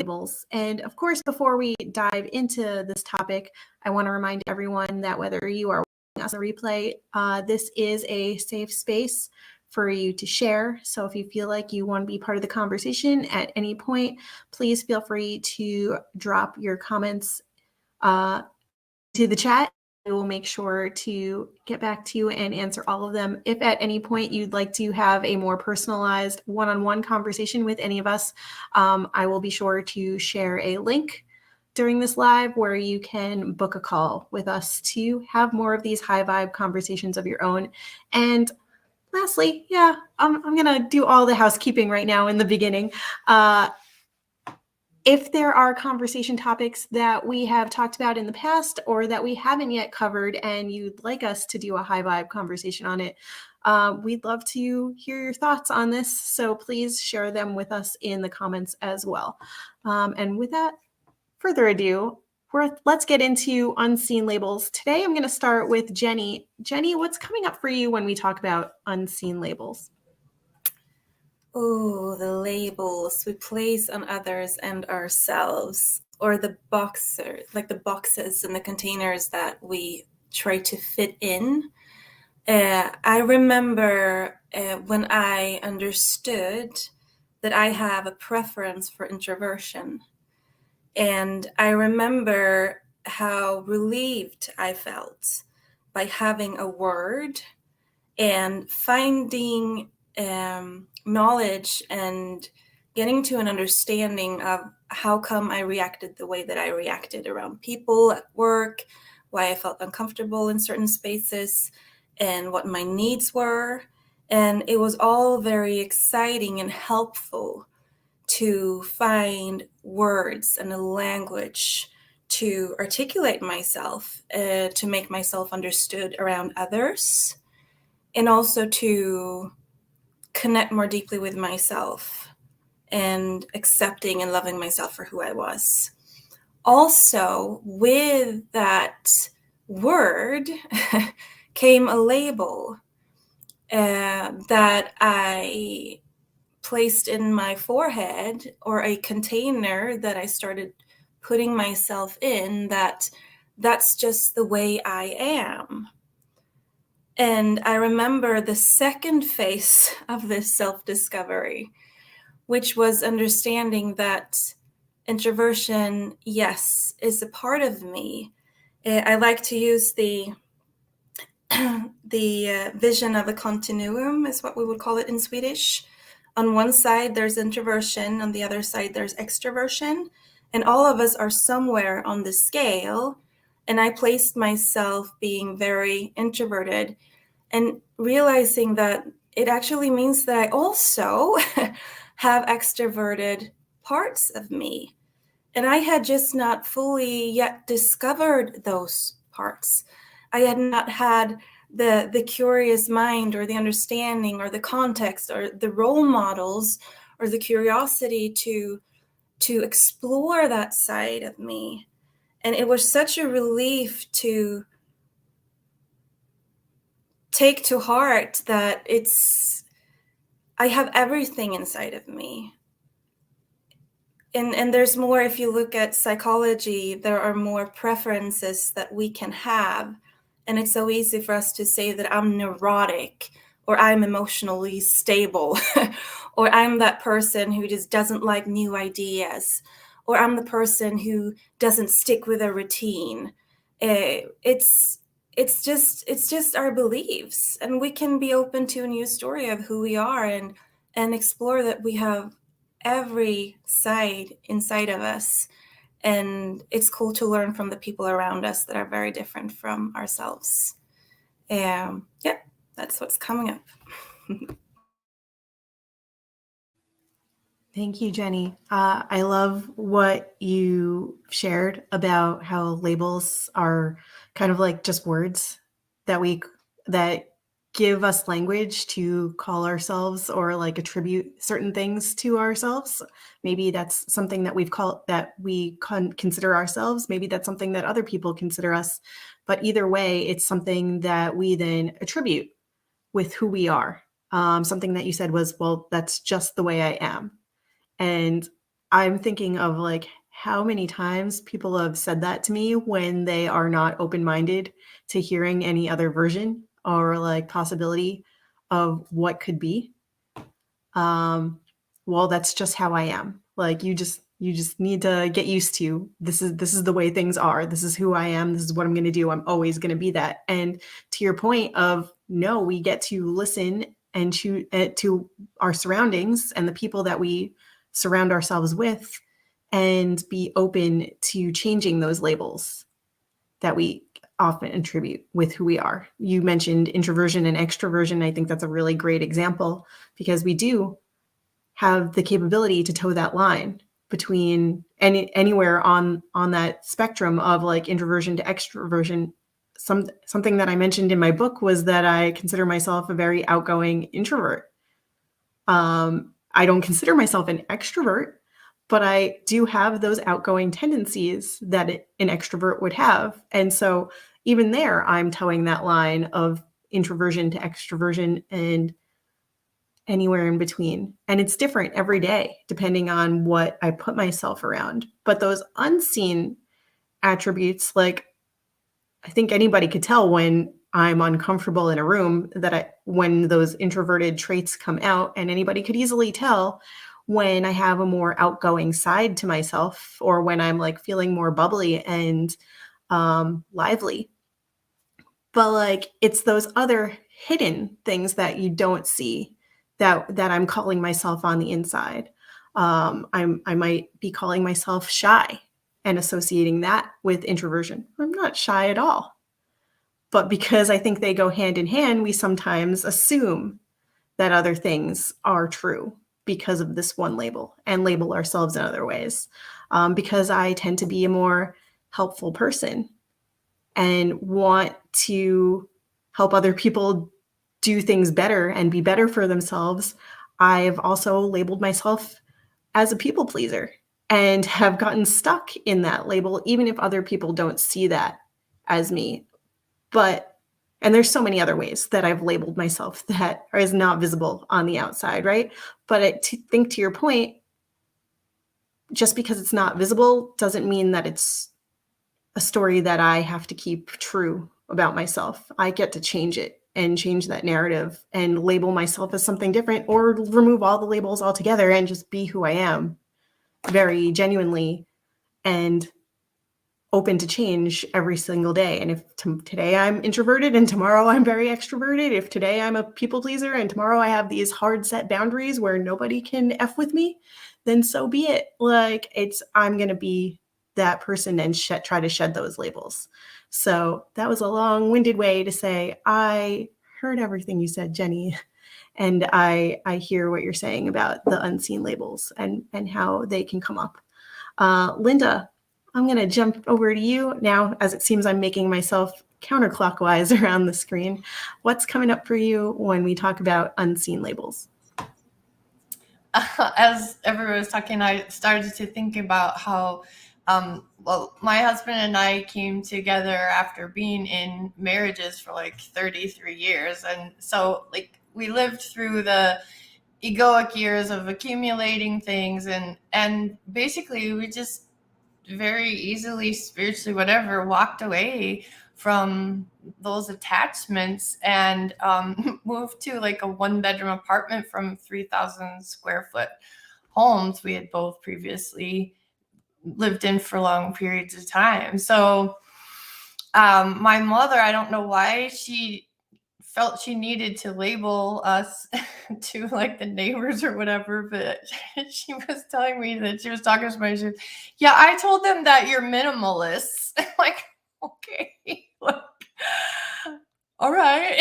labels. And of course, before we dive into this topic, I want to remind everyone that whether you are watching us on replay, this is a safe space for you to share. So if you feel like you want to be part of the conversation at any point, please feel free to drop your comments to the chat. I will make sure to get back to you and answer all of them. If at any point you'd like to have a more personalized one-on-one conversation with any of us, I will be sure to share a link during this live where you can book a call with us to have more of these high vibe conversations of your own. And lastly, I'm going to do all the housekeeping right now in the beginning. If there are conversation topics that we have talked about in the past or that we haven't yet covered and you'd like us to do a high vibe conversation on it, we'd love to hear your thoughts on this. So please share them with us in the comments as well. And without further ado, let's get into unseen labels. Today, I'm going to start with Jenny. Jenny, what's coming up for you when we talk about unseen labels? Oh, the labels we place on others and ourselves, or the boxes and the containers that we try to fit in. I remember when I understood that I have a preference for introversion. And I remember how relieved I felt by having a word and finding knowledge and getting to an understanding of how come I reacted the way that I reacted around people at work, why I felt uncomfortable in certain spaces, and what my needs were. And it was all very exciting and helpful to find words and a language to articulate myself, to make myself understood around others, and also to connect more deeply with myself and accepting and loving myself for who I was. Also, with that word came a label that I placed in my forehead, or a container that I started putting myself in, that's just the way I am. And I remember the second phase of this self-discovery, which was understanding that introversion, yes, is a part of me. I like to use the vision of a continuum, is what we would call it in Swedish. On one side, there's introversion. On the other side, there's extroversion. And all of us are somewhere on the scale. And I placed myself being very introverted and realizing that it actually means that I also have extroverted parts of me. And I had just not fully yet discovered those parts. I had not had the curious mind or the understanding or the context or the role models or the curiosity to explore that side of me. And it was such a relief to take to heart that I have everything inside of me. And there's more. If you look at psychology, there are more preferences that we can have. And it's so easy for us to say that I'm neurotic, or I'm emotionally stable, or I'm that person who just doesn't like new ideas, or I'm the person who doesn't stick with a routine. It's just our beliefs, and we can be open to a new story of who we are and explore that we have every side inside of us. And it's cool to learn from the people around us that are very different from ourselves. That's what's coming up. Thank you, Jenny. I love what you shared about how labels are kind of like just words that give us language to call ourselves or like attribute certain things to ourselves. Maybe that's something that we consider ourselves. Maybe that's something that other people consider us. But either way, it's something that we then attribute with who we are. Something that you said was, well, that's just the way I am. And I'm thinking of like how many times people have said that to me when they are not open-minded to hearing any other version or like possibility of what could be. Well, that's just how I am. Like you just need to get used to this is the way things are. This is who I am. This is what I'm going to do. I'm always going to be that. And to your point of no, we get to listen and to our surroundings and the people that we surround ourselves with and be open to changing those labels that we often attribute with who we are. You mentioned introversion and extroversion. I think that's a really great example because we do have the capability to toe that line between anywhere on that spectrum of like introversion to extroversion. Something that I mentioned in my book was that I consider myself a very outgoing introvert. I don't consider myself an extrovert, but I do have those outgoing tendencies that an extrovert would have. And so even there, I'm towing that line of introversion to extroversion and anywhere in between. And it's different every day, depending on what I put myself around. But those unseen attributes, like I think anybody could tell when I'm uncomfortable in a room when those introverted traits come out, and anybody could easily tell when I have a more outgoing side to myself or when I'm like feeling more bubbly and lively. But like it's those other hidden things that you don't see that I'm calling myself on the inside. I might be calling myself shy and associating that with introversion. I'm not shy at all. But because I think they go hand in hand, we sometimes assume that other things are true because of this one label and label ourselves in other ways. Because I tend to be a more helpful person and want to help other people do things better and be better for themselves, I've also labeled myself as a people pleaser and have gotten stuck in that label, even if other people don't see that as me. And there's so many other ways that I've labeled myself that is not visible on the outside, right? But to think to your point, just because it's not visible doesn't mean that it's a story that I have to keep true about myself. I get to change it and change that narrative and label myself as something different or remove all the labels altogether and just be who I am very genuinely and open to change every single day. And if today I'm introverted and tomorrow I'm very extroverted, if today I'm a people pleaser and tomorrow I have these hard set boundaries where nobody can F with me, then so be it. Like I'm going to be that person and try to shed those labels. So that was a long-winded way to say, I heard everything you said, Jenny. And I hear what you're saying about the unseen labels and how they can come up. Linda, I'm going to jump over to you now, as it seems I'm making myself counterclockwise around the screen. What's coming up for you when we talk about unseen labels? As everyone was talking, I started to think about how, my husband and I came together after being in marriages for like 33 years. And so like we lived through the egoic years of accumulating things and basically we just very easily, spiritually, whatever, walked away from those attachments and moved to like a 1-bedroom apartment from 3,000 square foot homes we had both previously lived in for long periods of time. So my mother, I don't know why she felt she needed to label us to like the neighbors or whatever, but she was telling me that she was talking to somebody. She said, yeah, I told them that you're minimalists. I'm like, okay, all right.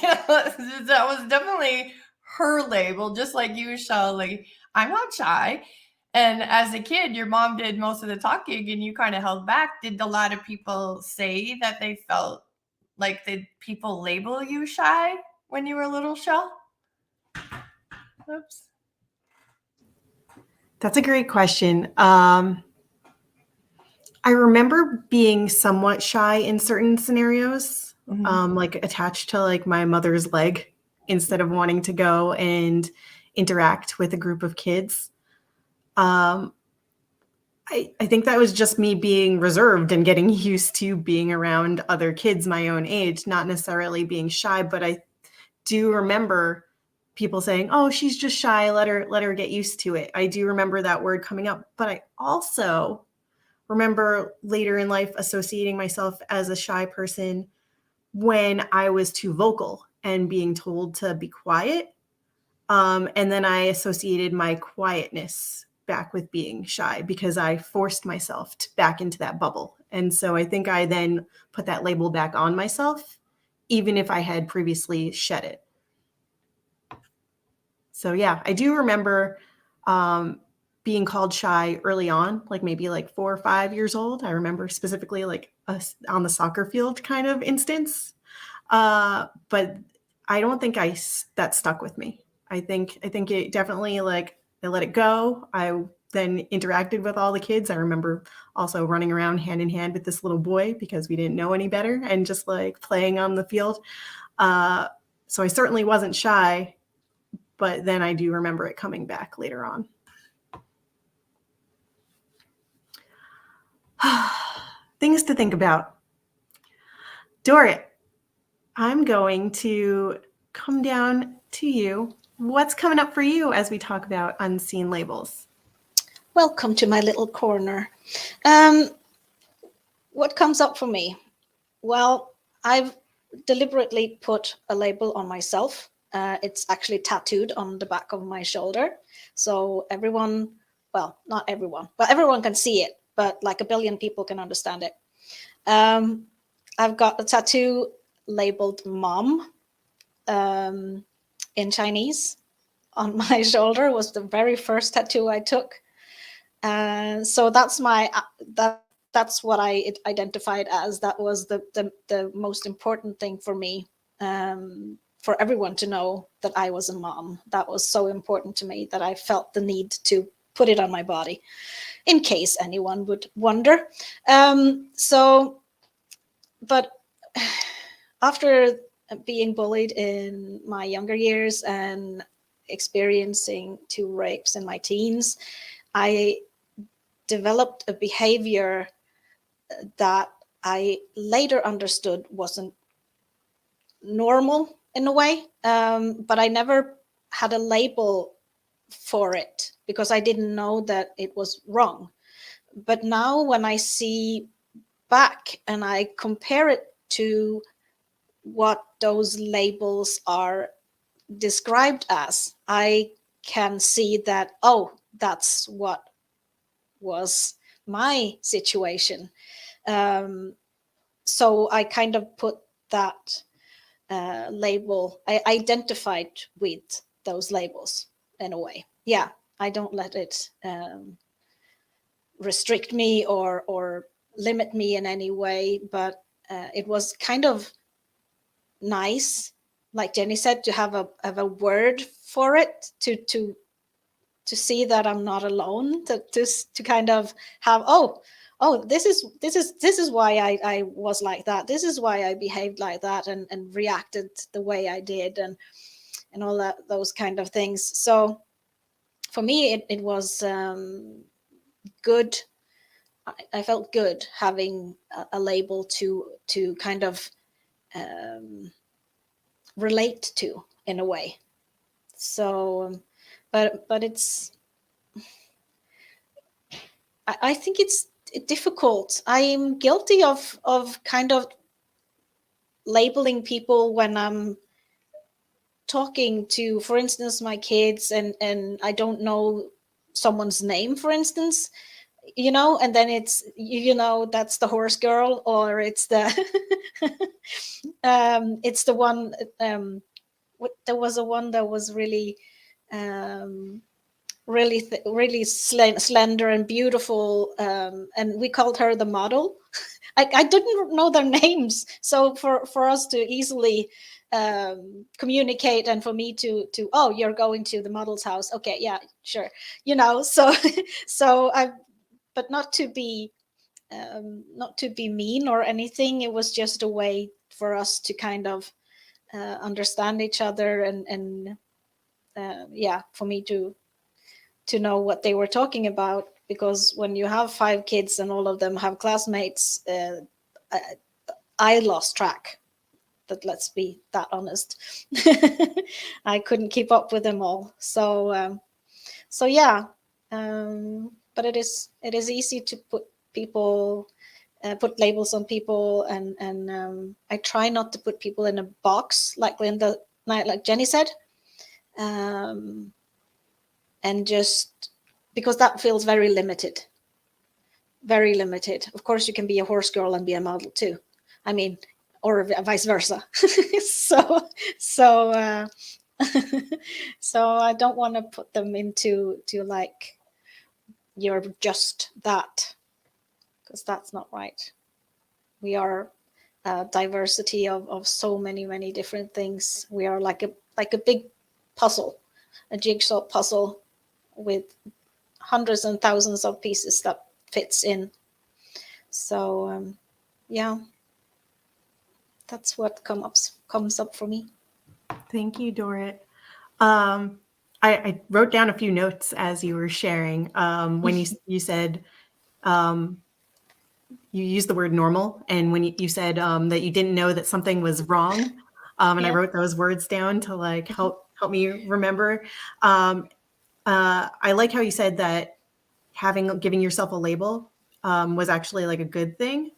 That was definitely her label, just like you, Shell. Like, I'm not shy. And as a kid, your mom did most of the talking and you kind of held back. Did a lot of people say that they felt like, did people label you shy when you were a little, Shell? Oops. That's a great question. I remember being somewhat shy in certain scenarios, like attached to like my mother's leg instead of wanting to go and interact with a group of kids. I think that was just me being reserved and getting used to being around other kids my own age, not necessarily being shy, but I do remember people saying, "Oh, she's just shy, let her get used to it." I do remember that word coming up, but I also remember later in life associating myself as a shy person when I was too vocal and being told to be quiet. And then I associated my quietness back with being shy because I forced myself back into that bubble. And so I think I then put that label back on myself, even if I had previously shed it. So yeah, I do remember being called shy early on, like maybe like 4 or 5 years old. I remember specifically like on the soccer field kind of instance. But I don't think that stuck with me. I think it definitely, like, I let it go. I then interacted with all the kids. I remember also running around hand in hand with this little boy because we didn't know any better and just like playing on the field. So I certainly wasn't shy, but then I do remember it coming back later on. Things to think about. Dorit, I'm going to come down to you. What's coming up for you as we talk about unseen labels? Welcome to my little corner. What comes up for me? Well, I've deliberately put a label on myself. It's actually tattooed on the back of my shoulder. So everyone, well, not everyone, but everyone can see it, but like a billion people can understand it. I've got a tattoo labeled mom in Chinese on my shoulder. Was the very first tattoo I took. So that's that's what I identified as. That was the most important thing for me, for everyone to know that I was a mom. That was so important to me that I felt the need to put it on my body in case anyone would wonder. But after being bullied in my younger years and experiencing 2 rapes in my teens, I developed a behavior that I later understood wasn't normal in a way, but I never had a label for it because I didn't know that it was wrong. But now when I see back and I compare it to what those labels are described as, I can see that, oh, that's what was my situation. So I kind of put that label, I identified with those labels in a way. Yeah, I don't let it restrict me or limit me in any way, but it was kind of nice, like Jenny said, to have a word for it, to see that I'm not alone, to kind of have, oh, this is why I was like that. This is why I behaved like that and reacted the way I did and all that, those kind of things. So for me, it was good. I felt good having a label to kind of relate to in a way. So, but it's, I think it's difficult. I'm guilty of kind of labeling people when I'm talking to, for instance, my kids, and I don't know someone's name, for instance, and then it's, that's the horse girl, or it's the it's the one, there was a one that was really really slender and beautiful, and we called her the model. I didn't know their names, so for us to easily communicate, and for me to oh, you're going to the model's house, okay, yeah, sure, so so I, but not to be mean or anything. It was just a way for us to kind of understand each other, and yeah, for me to know what they were talking about, because when you have 5 kids and all of them have classmates, I lost track. But let's be that honest. I couldn't keep up with them all. So yeah. But it is easy to put people, put labels on people, and I try not to put people in a box, like Jenny said, and just because that feels very limited. Very limited. Of course, you can be a horse girl and be a model too. I mean, or vice versa. so so I don't want to put them into like you're just that, because that's not right. We are a diversity of so many different things. We are like a big puzzle, a jigsaw puzzle with hundreds and thousands of pieces that fits in. So yeah, that's what comes up for me. Thank you, Dorrit. I wrote down a few notes as you were sharing. When you said you used the word normal, and when you said that you didn't know that something was wrong, and I wrote those words down to like help me remember. I like how you said that giving yourself a label was actually like a good thing.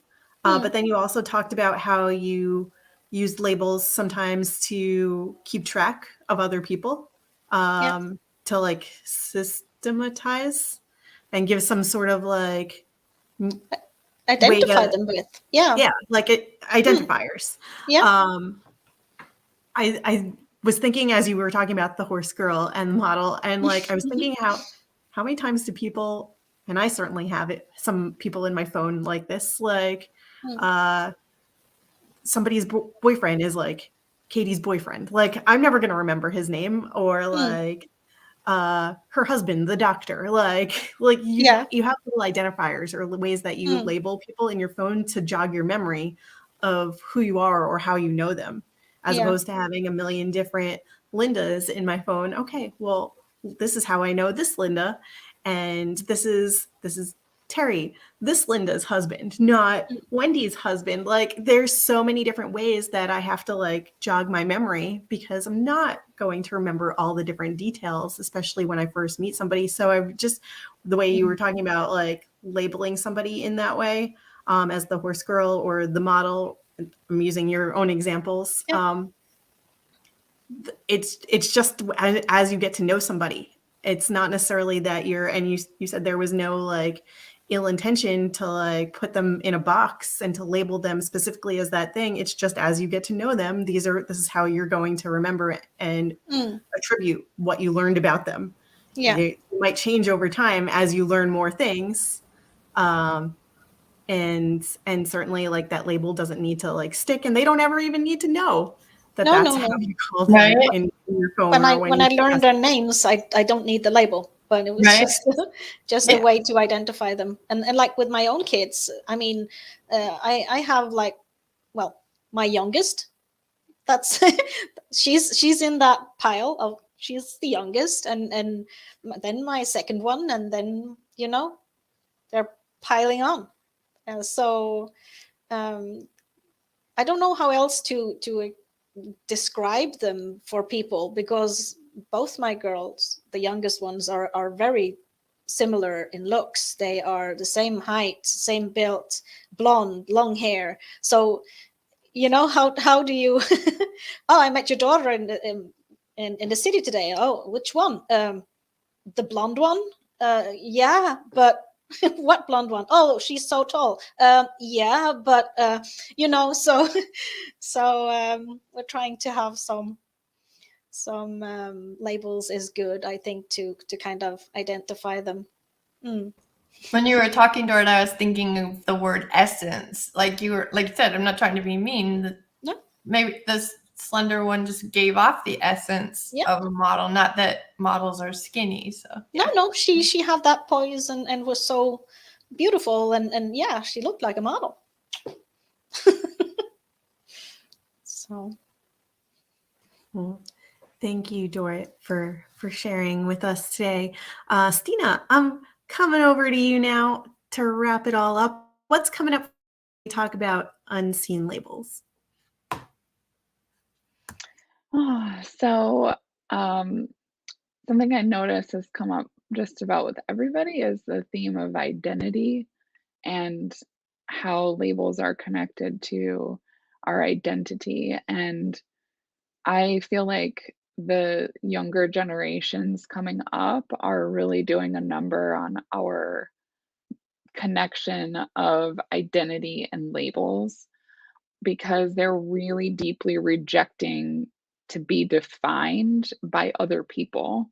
But then you also talked about how you used labels sometimes to keep track of other people, to like systematize and give some sort of like Identify them with. Yeah, like identifiers. Yeah. I was thinking as you were talking about the horse girl and the model, and like I was thinking how many times do people, and I certainly have it, some people in my phone like this, like somebody's boyfriend is like Katie's boyfriend. Like I'm never going to remember his name, or like her husband, the doctor. Like you have little identifiers or ways that you label people in your phone to jog your memory of who you are or how you know them, as opposed to having a million different Lindas in my phone. Okay, well, this is how I know this Linda, and this is Terry, this Linda's husband, not Wendy's husband. Like there's so many different ways that I have to like jog my memory, because I'm not going to remember all the different details, especially when I first meet somebody. So I just, the way you were talking about like labeling somebody in that way, as the horse girl or the model, I'm using your own examples. It's just as you get to know somebody, it's not necessarily that and you said there was no like ill intention to like put them in a box and to label them specifically as that thing. It's just as you get to know them, this is how you're going to remember it and attribute what you learned about them. It might change over time as you learn more things. And certainly like that label doesn't need to like stick, and they don't ever even need to know that that's how you call them in your phone. When I learned their names, I don't need the label, but it was just a way to identify them. And like with my own kids, I mean, I have like, well, my youngest, that's she's in that pile of, she's the youngest, and then my second one, and then they're piling on. And so I don't know how else to describe them for people, because both my girls, the youngest ones, are very similar in looks. They are the same height, same build, blonde, long hair. So how do you oh, I met your daughter in the city today. Oh, which one? The blonde one? Yeah, but what blonde one? Oh, she's so tall. Yeah, but so we're trying to have some labels is good, I think, to kind of identify them. When you were talking, Dorrit, I was thinking of the word essence. Like you said, I'm not trying to be mean. No. Maybe this slender one just gave off the essence of a model, not that models are skinny. So no, she had that poise and was so beautiful, and yeah, she looked like a model. So thank you, Dorrit, for sharing with us today. Stina, coming over to you now to wrap it all up. What's coming up? We talk about unseen labels. So something I notice has come up just about with everybody is the theme of identity and how labels are connected to our identity. And I feel like the younger generations coming up are really doing a number on our connection of identity and labels because they're really deeply rejecting to be defined by other people.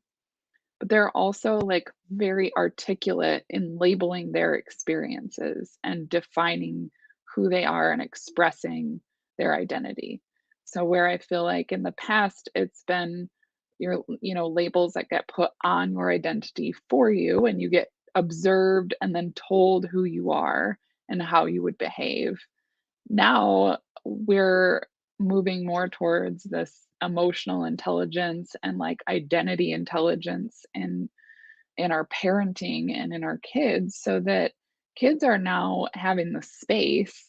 But they're also like very articulate in labeling their experiences and defining who they are and expressing their identity. So where I feel like in the past it's been your labels that get put on your identity for you and you get observed and then told who you are and how you would behave. Now we're moving more towards this emotional intelligence and like identity intelligence in our parenting and in our kids so that kids are now having the space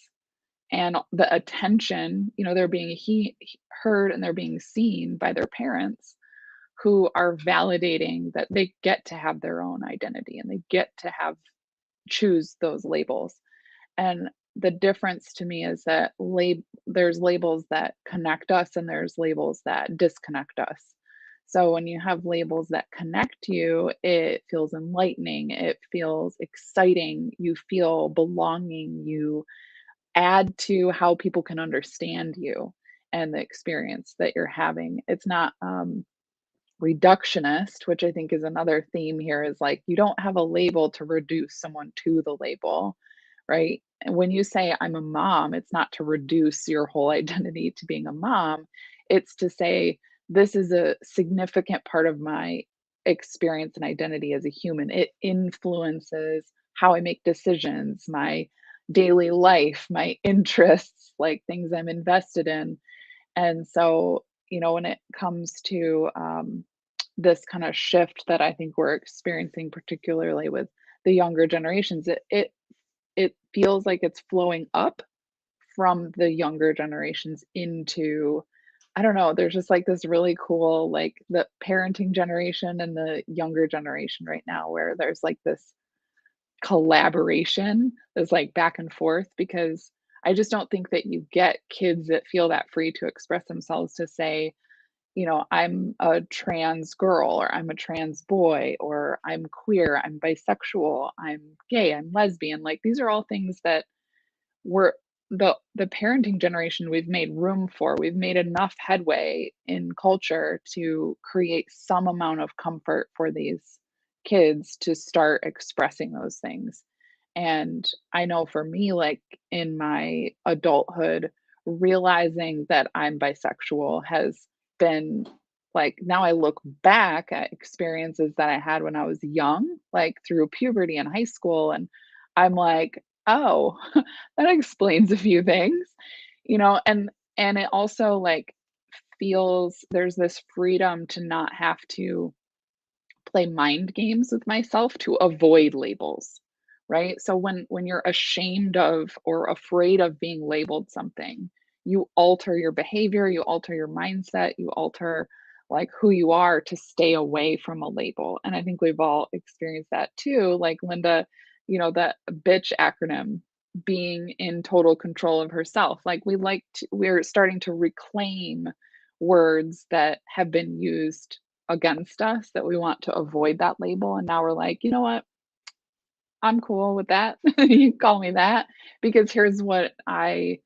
and the attention, they're being heard and they're being seen by their parents who are validating that they get to have their own identity and they get to choose those labels. And the difference to me is that there's labels that connect us and there's labels that disconnect us. So when you have labels that connect you, it feels enlightening, it feels exciting, you feel belonging, you add to how people can understand you and the experience that you're having. It's not reductionist, which I think is another theme here, is like you don't have a label to reduce someone to the label, right? And when you say I'm a mom, it's not to reduce your whole identity to being a mom. It's to say this is a significant part of my experience and identity as a human. It influences how I make decisions, my daily life, my interests, like things I'm invested in. And so, when it comes to this kind of shift that I think we're experiencing, particularly with the younger generations, it feels like it's flowing up from the younger generations into, I don't know, there's just like this really cool, like the parenting generation and the younger generation right now, where there's like this collaboration that's like back and forth because I just don't think that you get kids that feel that free to express themselves to say, I'm a trans girl or I'm a trans boy or I'm queer, I'm bisexual, I'm gay, I'm lesbian. Like these are all things that we're the parenting generation we've made room for. We've made enough headway in culture to create some amount of comfort for these kids to start expressing those things. And I know for me, like in my adulthood, realizing that I'm bisexual has been like, now I look back at experiences that I had when I was young, like through puberty and high school, and I'm like, oh, that explains a few things, and it also like feels there's this freedom to not have to play mind games with myself to avoid labels, right? So when you're ashamed of or afraid of being labeled something, you alter your behavior, you alter your mindset, you alter like who you are to stay away from a label. And I think we've all experienced that too. Like Linda, that bitch acronym, being in total control of herself. Like we're starting to reclaim words that have been used against us that we want to avoid that label. And now we're like, you know what? I'm cool with that. You can call me that because here's what I,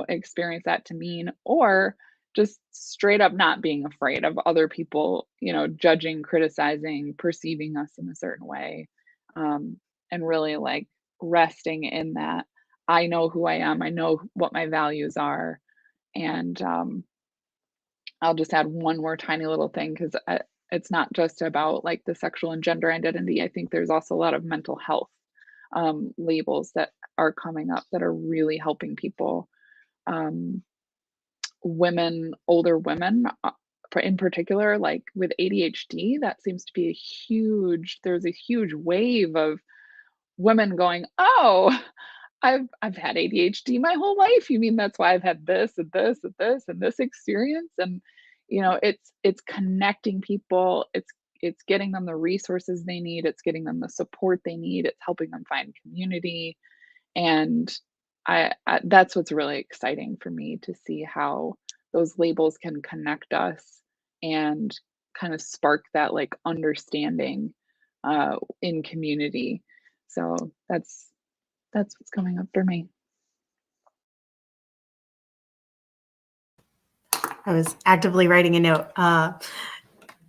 experience that to mean. Or just straight up not being afraid of other people, judging, criticizing, perceiving us in a certain way. And really like resting in that. I know who I am. I know what my values are. And I'll just add one more tiny little thing because it's not just about like the sexual and gender identity. I think there's also a lot of mental health labels that are coming up that are really helping people. Older women in particular, like with ADHD, that seems to be there's a huge wave of women going, "Oh, I've had ADHD my whole life. You mean that's why I've had this and this and this and this experience?" And it's connecting people. It's getting them the resources they need. It's getting them the support they need. It's helping them find community. And that's what's really exciting for me, to see how those labels can connect us and kind of spark that like understanding in community. So that's what's coming up for me. I was actively writing a note.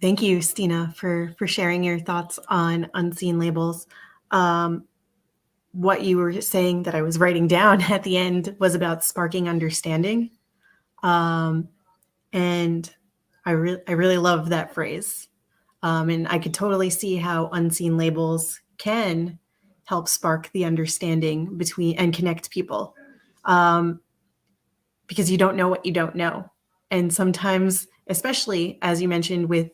Thank you, Stina, for sharing your thoughts on unseen labels. What you were saying that I was writing down at the end was about sparking understanding. And I really love that phrase. And I could totally see how unseen labels can help spark the understanding between and connect people. Because you don't know what you don't know. And sometimes, especially as you mentioned with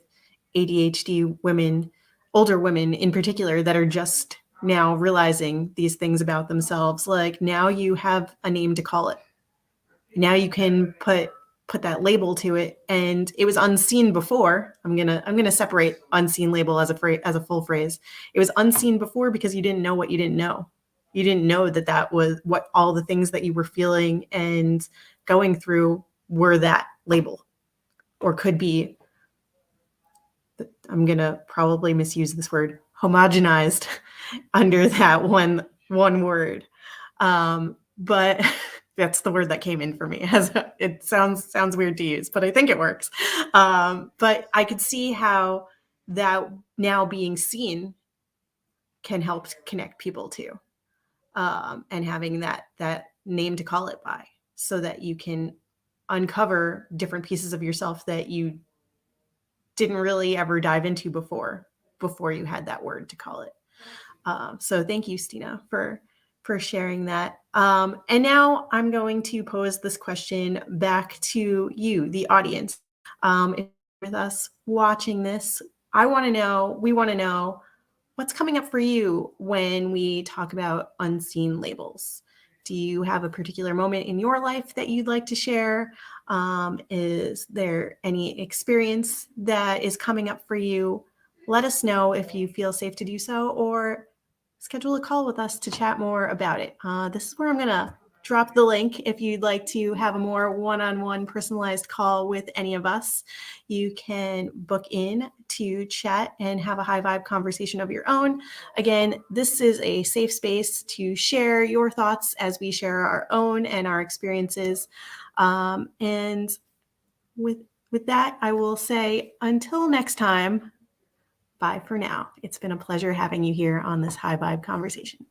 ADHD women, older women in particular, that are just now realizing these things about themselves, like now you have a name to call it. Now you can put that label to it, and it was unseen before. I'm gonna separate unseen label as a full phrase. It was unseen before because you didn't know what you didn't know. You didn't know that was what all the things that you were feeling and going through were that label, or could be, I'm gonna probably misuse this word, homogenized under that one word. But that's the word that came in for me. It sounds weird to use, but I think it works. But I could see how that now being seen can help connect people too, and having that name to call it by, so that you can uncover different pieces of yourself that you didn't really ever dive into before you had that word to call it. So thank you, Stina, for sharing that. And now I'm going to pose this question back to you, the audience. If you're with us watching this, we want to know what's coming up for you when we talk about unseen labels. Do you have a particular moment in your life that you'd like to share? Is there any experience that is coming up for you? Let us know if you feel safe to do so, or schedule a call with us to chat more about it. This is where I'm going to drop the link. If you'd like to have a more one-on-one personalized call with any of us, you can book in to chat and have a high vibe conversation of your own. Again, this is a safe space to share your thoughts as we share our own and our experiences. And with that, I will say until next time, bye for now. It's been a pleasure having you here on this high vibe conversation.